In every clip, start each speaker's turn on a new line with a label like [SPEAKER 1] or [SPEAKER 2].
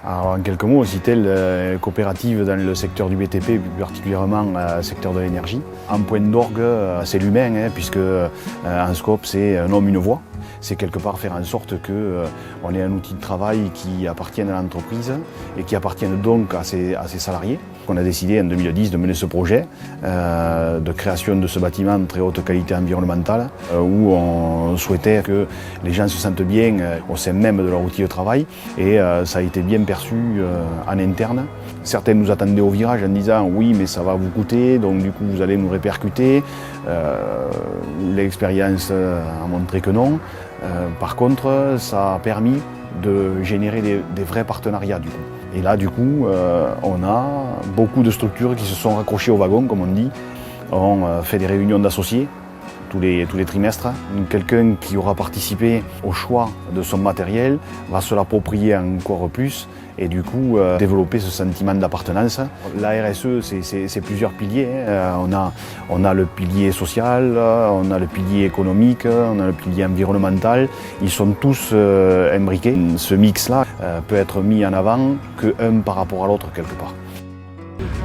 [SPEAKER 1] Alors, en quelques mots, Citel est coopérative dans le secteur du BTP, plus particulièrement le secteur de l'énergie. En point d'orgue, c'est l'humain, puisque en scope, c'est un homme, une voix. C'est quelque part faire en sorte qu'on ait un outil de travail qui appartienne à l'entreprise et qui appartienne donc à ses salariés. On a décidé en 2010 de mener ce projet de création de ce bâtiment de très haute qualité environnementale où on souhaitait que les gens se sentent bien au sein même de leur outil de travail et ça a été bien perçu en interne. Certains nous attendaient au virage en disant oui mais ça va vous coûter donc du coup vous allez nous répercuter. L'expérience a montré que non. Par contre ça a permis de générer des vrais partenariats du coup. Et là, du coup, on a beaucoup de structures qui se sont raccrochées au wagon, comme on dit. On fait des réunions d'associés tous les trimestres. Quelqu'un qui aura participé au choix de son matériel va se l'approprier encore plus et du coup développer ce sentiment d'appartenance. La RSE, c'est plusieurs piliers. On a le pilier social, on a le pilier économique, on a le pilier environnemental. Ils sont tous imbriqués. Ce mix-là peut être mis en avant qu'un par rapport à l'autre quelque part.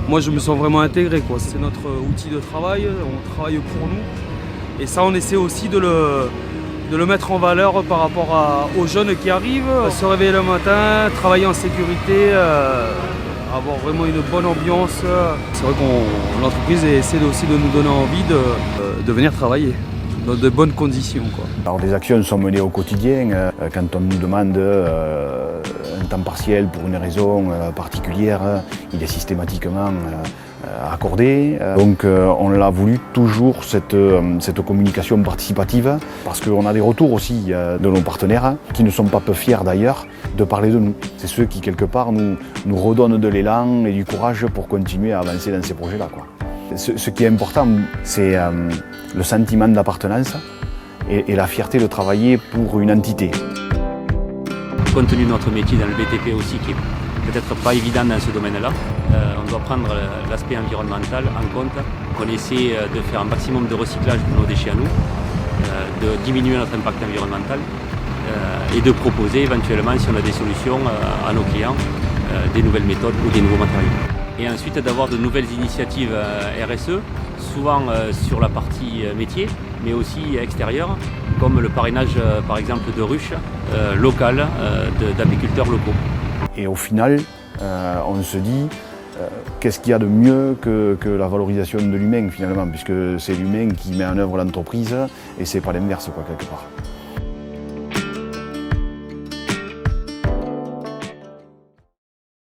[SPEAKER 2] Moi, je me sens vraiment intégré, quoi. C'est notre outil de travail, on travaille pour nous. Et ça, on essaie aussi de le mettre en valeur par rapport aux jeunes qui arrivent, se réveiller le matin, travailler en sécurité, avoir vraiment une bonne ambiance. C'est vrai que l'entreprise essaie aussi de nous donner envie de venir travailler dans de bonnes conditions, quoi.
[SPEAKER 1] Alors des actions sont menées au quotidien. Quand on nous demande un temps partiel pour une raison particulière, il est systématiquement accordé. Donc on l'a voulu toujours cette communication participative parce qu'on a des retours aussi de nos partenaires qui ne sont pas peu fiers d'ailleurs de parler de nous. C'est ceux qui quelque part nous redonnent de l'élan et du courage pour continuer à avancer dans ces projets-là, quoi. Ce qui est important, c'est le sentiment d'appartenance et la fierté de travailler pour une entité.
[SPEAKER 3] Compte tenu de notre métier dans le BTP aussi, qui est peut-être pas évident dans ce domaine-là, on doit prendre l'aspect environnemental en compte. On essaie de faire un maximum de recyclage de nos déchets à nous, de diminuer notre impact environnemental et de proposer éventuellement, si on a des solutions, à nos clients, des nouvelles méthodes ou des nouveaux matériaux. Et ensuite d'avoir de nouvelles initiatives RSE, souvent sur la partie métier, mais aussi extérieure, comme le parrainage par exemple de ruches locales, d'apiculteurs locaux.
[SPEAKER 1] Et au final, on se dit qu'est-ce qu'il y a de mieux que la valorisation de l'humain finalement, puisque c'est l'humain qui met en œuvre l'entreprise et c'est pas l'inverse, quoi, quelque part.